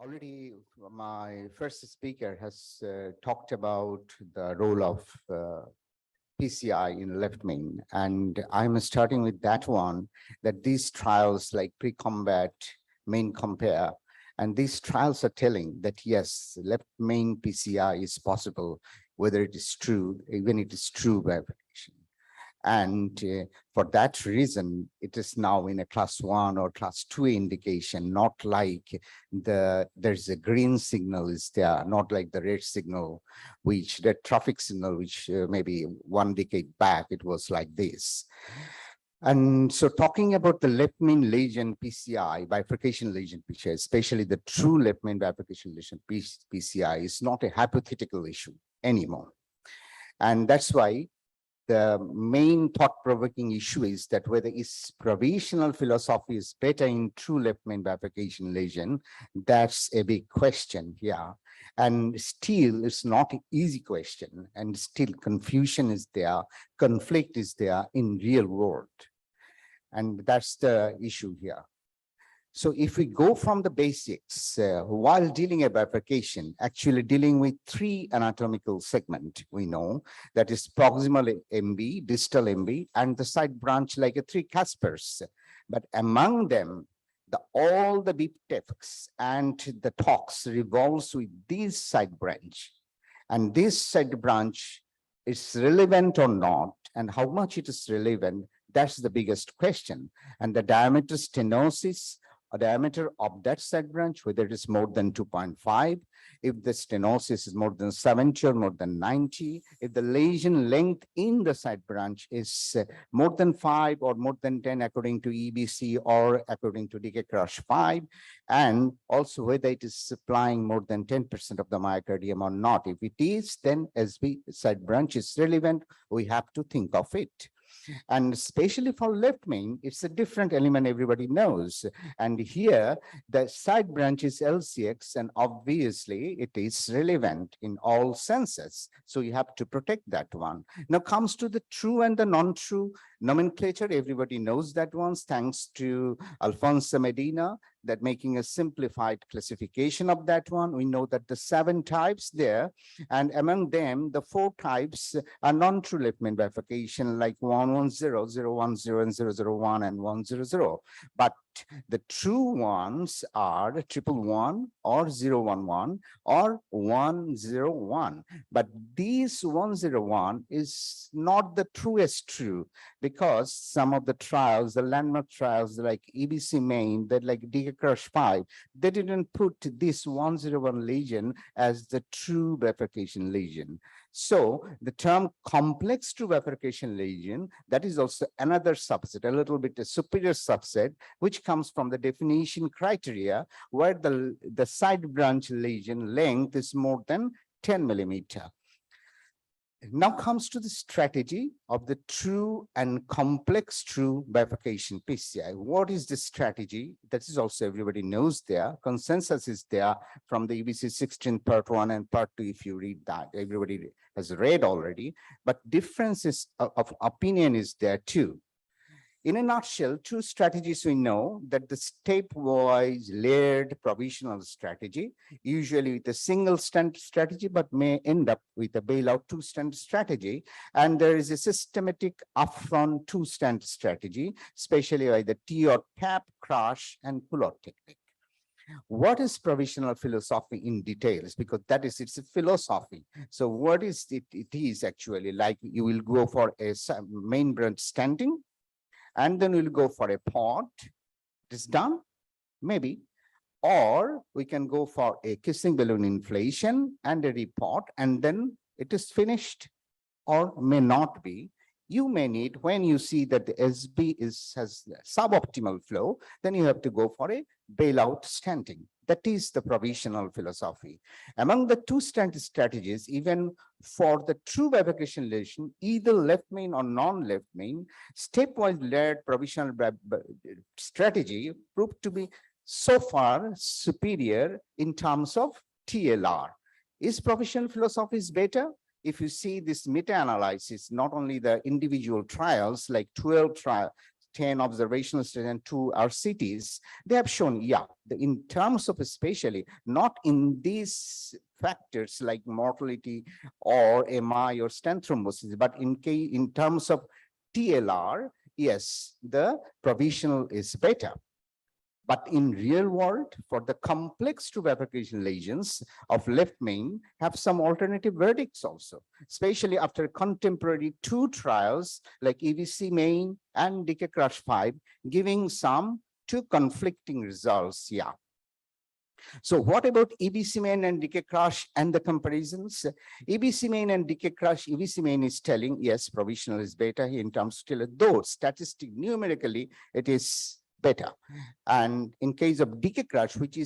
Already my first speaker has talked about the role of PCI in left main, and I'm starting with that one, that these trials like pre-combat, main compare, and these trials are telling that yes, left main PCI is possible, whether it is true, even it is true by application. And for that reason, it is now in a class 1 or class 2 indication, not like there's a green signal is there, not like the red signal, which the traffic signal, which maybe 1 decade back, it was like this. And so talking about the left main lesion PCI, bifurcation lesion PCI, especially the true left main bifurcation lesion PCI is not a hypothetical issue anymore. And that's why the main thought-provoking issue is that whether is provisional philosophy is better in true left main bifurcation lesion. That's a big question here. And still, it's not an easy question. And still confusion is there, conflict is there in real world. And that's the issue here. So if we go from the basics, while dealing a bifurcation, actually dealing with 3 anatomical segments, we know that is proximal MB, distal MB, and the side branch like a 3 Caspers. But among them, all the biftexes and the tox revolves with this side branch. And this side branch is relevant or not, and how much it is relevant, that's the biggest question. And the diameter stenosis, a diameter of that side branch, whether it is more than 2.5, if the stenosis is more than 70 or more than 90, if the lesion length in the side branch is more than 5 or more than 10 according to EBC or according to DK crush 5, and also whether it is supplying more than 10% of the myocardium or not. If it is, then SB side branch is relevant, we have to think of it. And especially for left main, it's a different element everybody knows. And here, the side branch is LCX, and obviously it is relevant in all senses. So you have to protect that one. Now comes to the true and the non-true nomenclature. Everybody knows that one, thanks to Alfonso Medina, that making a simplified classification of that one. We know that the 7 types there, and among them, the 4 types are non-true left main bifurcation, like 110, 010, and 001, and 100. But the true ones are 111 or 011 or 101. But these 101 is not the truest true, because some of the trials, the landmark trials like EBC main, that like DK crush 5, they didn't put this 101 lesion as the true bifurcation lesion. So the term complex true bifurcation lesion, that is also another subset, a little bit a superior subset, which comes from the definition criteria where the side branch lesion length is more than 10 millimeter. Now comes to the strategy of the true and complex true bifurcation PCI. What is the strategy? That is also everybody knows there. Consensus is there from the EBC 16 part 1 and part 2. If you read that, everybody has read already, but differences of opinion is there too. In a nutshell, 2 strategies we know, that the stepwise layered provisional strategy, usually with a single stent strategy, but may end up with a bailout 2 stent strategy. And there is a systematic upfront 2 stent strategy, especially by the T or tap, crush, and pull-out technique. What is provisional philosophy in details? Because that is, it's a philosophy. So what is it? It is actually like you will go for a main branch stenting, and then we'll go for a pot. It is done, maybe. Or we can go for a kissing balloon inflation and a report, and then it is finished, or may not be. You may need, when you see that the SB has suboptimal flow, then you have to go for a bailout stenting. That is the provisional philosophy. Among the 2 stent strategies, even for the true bifurcation lesion, either left main or non-left main, stepwise layered provisional strategy proved to be so far superior in terms of TLR. Is provisional philosophy better? If you see this meta-analysis, not only the individual trials, like 12 10 observational studies and 2 RCTs, they have shown, yeah, in terms of especially not in these factors like mortality or MI or stent thrombosis, but in terms of TLR, yes, the provisional is better. But in real world, for the complex true bifurcation lesions of left main have some alternative verdicts also, especially after contemporary 2 trials like EBC main and decay crush 5, giving some 2 conflicting results. Yeah. So what about EBC main and decay crush and the comparisons? EBC main and decay crush, EBC main is telling, yes, provisional is better in terms of though statistic numerically, it is better. And in case of decay crush, which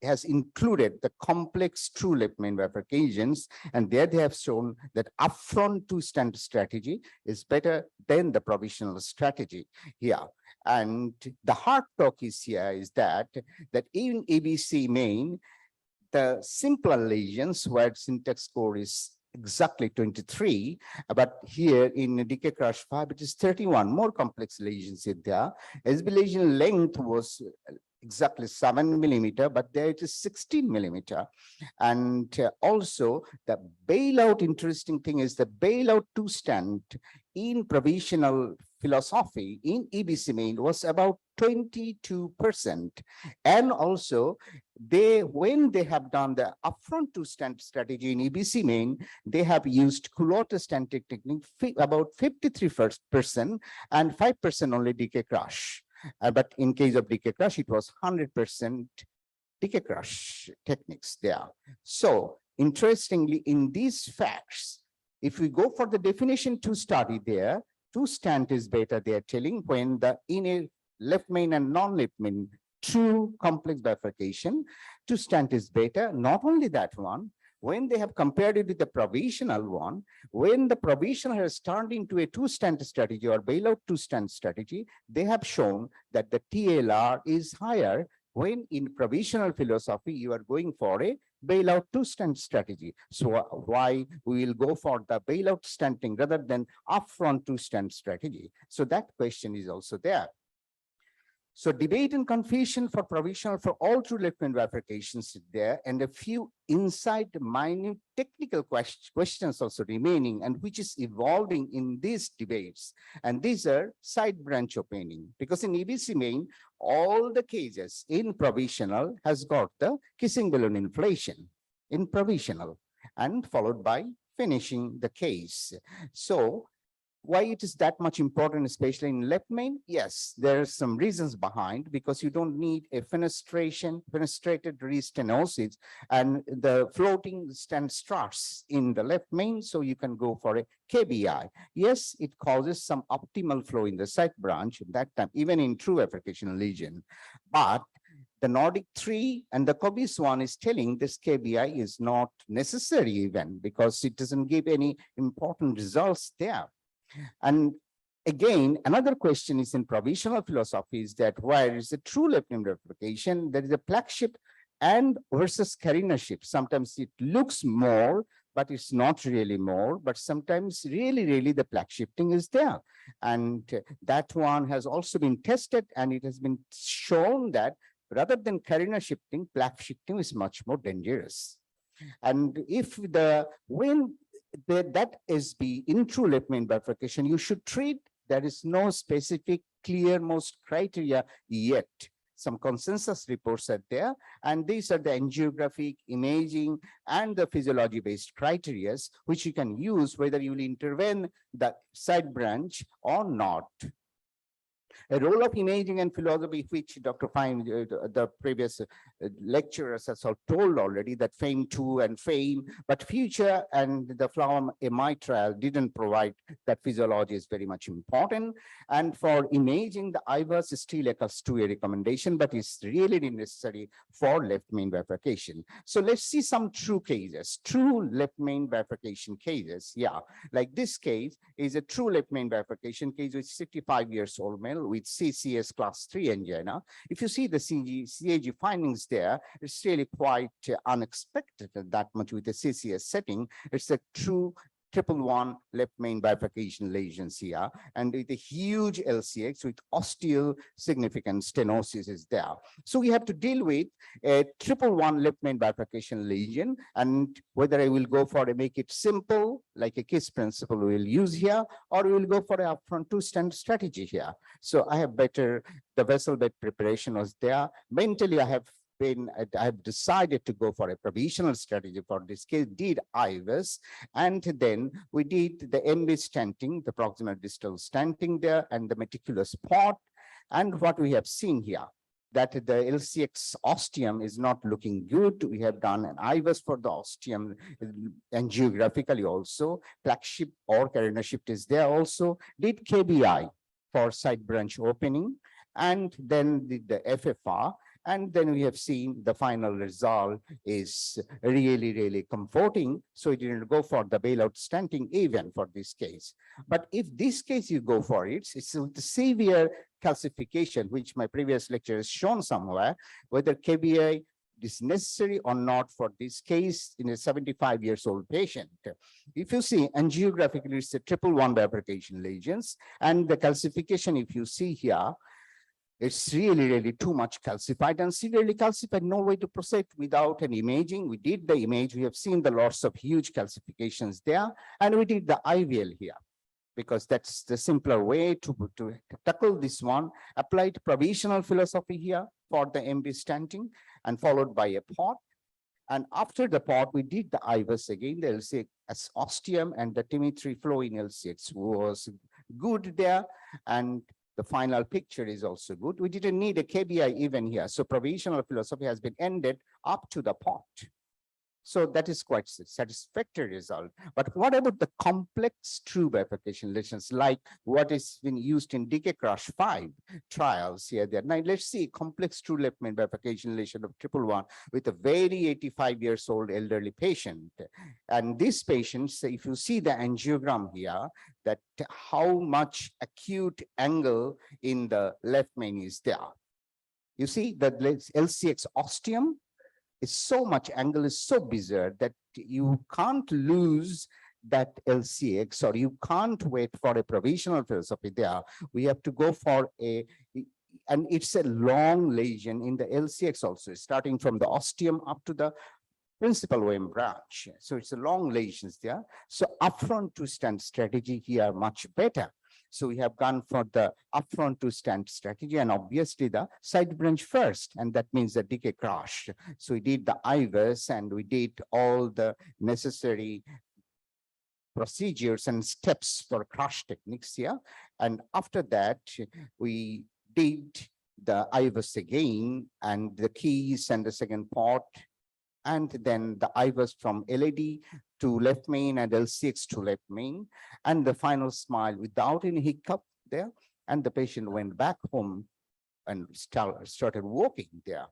has included the complex true left main bifurcations, and there they have shown that upfront 2-stent strategy is better than the provisional strategy here. And the hard talk is here is that in ABC main, the simpler lesions where syntax score is exactly 23, but here in decay crush 5, it is 31, more complex lesions in there. SB lesion length was exactly 7 millimeter, but there it is 16 millimeter. And also the bailout, interesting thing is the bailout 2-stent in provisional philosophy in EBC main was about 22%. And also when they have done the upfront 2-stent strategy in EBC main, they have used culotta stenting technique about 53% and 5% only decay crush. But in case of decay crush, it was 100% decay crush techniques there. So interestingly, in these facts, if we go for the definition 2 study there, 2-stent is better, they are telling, when in a left main and non-left main true complex bifurcation, 2-stent is better. Not only that one, when they have compared it with the provisional one, when the provisional has turned into a 2-stent strategy or bailout 2-stent strategy, they have shown that the TLR is higher when in provisional philosophy you are going for a bailout 2-stent strategy. So why we will go for the bailout stenting rather than upfront 2-stent strategy? So that question is also there. So debate and confusion for provisional for all true left main bifurcations there, and a few inside minute technical questions also remaining, and which is evolving in these debates. And these are side branch opening, because in EBC main, all the cases in provisional has got the kissing balloon inflation in provisional and followed by finishing the case. So why it is that much important, especially in left main? Yes, there are some reasons behind, because you don't need a fenestrated restenosis, and the floating stent starts in the left main, so you can go for a KBI. Yes, it causes some optimal flow in the side branch at that time, even in true bifurcation lesion. But the Nordic 3 and the Cobis 1 is telling this KBI is not necessary even, because it doesn't give any important results there. And again, another question is in provisional philosophy is that where is the true left main bifurcation, there is a plaque shift and versus carina shift. Sometimes it looks more, but it's not really more, but sometimes really the plaque shifting is there. And that one has also been tested, and it has been shown that rather than carina shifting, plaque shifting is much more dangerous. And if that is the in true left main bifurcation, you should treat. There is no specific clear most criteria yet. Some consensus reports are there, and these are the angiographic, imaging, and the physiology-based criteria, which you can use whether you will intervene the side branch or not. A role of imaging and philosophy, which Dr. Fine, the previous lecturers has all told already, that FAME 2 and FAME, but future and the Flower MI trial didn't provide that physiology is very much important. And for imaging, the IVAS still equals to a recommendation, but it's really necessary for left main bifurcation. So let's see some true cases, true left main bifurcation cases. Yeah, like this case is a true left main bifurcation case with 65 years old male with CCS class 3 angina. If you see the CAG findings there, it's really quite unexpected that much with the CCS setting. It's a true 111 left main bifurcation lesions here, and with a huge LCX with osteo significant stenosis is there. So we have to deal with a 111 left main bifurcation lesion, and whether I will go for a make it simple, like a KISS principle we will use here, or we will go for an upfront two-stent strategy here. So I have better, the vessel bed preparation was there. Mentally, I have decided to go for a provisional strategy for this case, did IVUS, and then we did the MB stenting, the proximal distal stenting there, and the meticulous part. And what we have seen here, that the LCX ostium is not looking good. We have done an IVUS for the ostium angiographically also. Plaque shift or carina shift is there also. Did KBI for side branch opening, and then did the FFR. And then we have seen the final result is really, really comforting. So we didn't go for the bailout stenting even for this case. But if this case you go for it, it's the severe calcification, which my previous lecture has shown somewhere, whether KBI is necessary or not for this case in a 75 years old patient. If you see angiographically, it's a 111 bifurcation lesions, and the calcification, if you see here, it's really, really too much calcified and severely calcified, no way to proceed without an imaging. We did the image, we have seen the lots of huge calcifications there, and we did the IVL here, because that's the simpler way to tackle this one. Applied provisional philosophy here for the MB stenting, and followed by a pot. And after the pot, we did the IVUS again, the LCX ostium, and the Timitri flow in LCX was good there. And the final picture is also good. We didn't need a KBI even here. So provisional philosophy has been ended up to the pot. So that is quite satisfactory result. But what about the complex true bifurcation lesions, like what is been used in DK Crush 5 trials here there? Now let's see complex true left main bifurcation lesion of 111 with a very 85 years old elderly patient. And this patient, if you see the angiogram here, that how much acute angle in the left main is there. You see that LCX ostium is so much, angle is so bizarre that you can't lose that LCX, or you can't wait for a provisional philosophy there. We have to go for a, and it's a long lesion in the LCX also, starting from the ostium up to the principal vein branch. So it's a long lesions there. So upfront to stent strategy here much better. So we have gone for the upfront to stent strategy, and obviously the side branch first, and that means the decay crush. So we did the IVUS, and we did all the necessary procedures and steps for crush techniques here. And after that, we did the IVUS again, and the keys and the second part, and then the IVUS from LAD to left main and LCX to left main, and the final smile without any hiccup there. And the patient went back home and started walking there.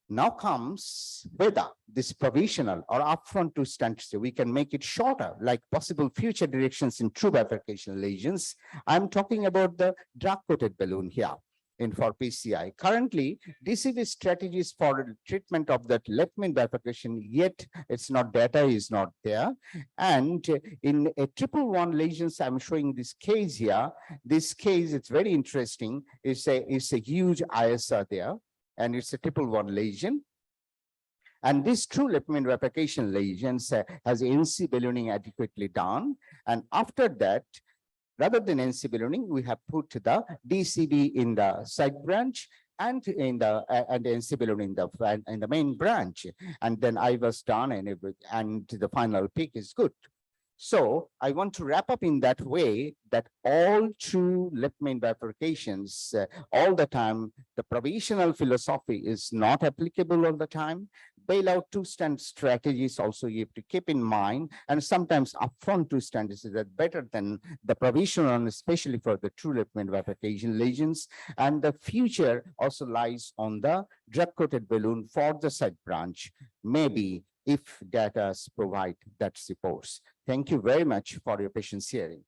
Now comes whether this provisional or upfront to stent, we can make it shorter, like possible future directions in true bifurcation lesions. I'm talking about the drug-coated balloon here. In for PCI. Currently, DCB strategies for treatment of that left main bifurcation, yet it's not, data is not there. And in a 111 lesions, I'm showing this case here. This case, it's very interesting. It's a huge ISR there, and it's a 111 lesion. And this true left main bifurcation lesions has NC ballooning adequately done. And after that, rather than NC ballooning, we have put the DCB in the side branch and in the NC ballooning in the main branch. And then I was done, and the final peak is good. So I want to wrap up in that way that all true left main bifurcations, all the time, the provisional philosophy is not applicable all the time. Bailout to stent strategies also you have to keep in mind, and sometimes upfront to stent is that better than the provisional, especially for the true left main bifurcation lesions. And the future also lies on the drug-coated balloon for the side branch, maybe if data provide that supports. Thank you very much for your patience hearing.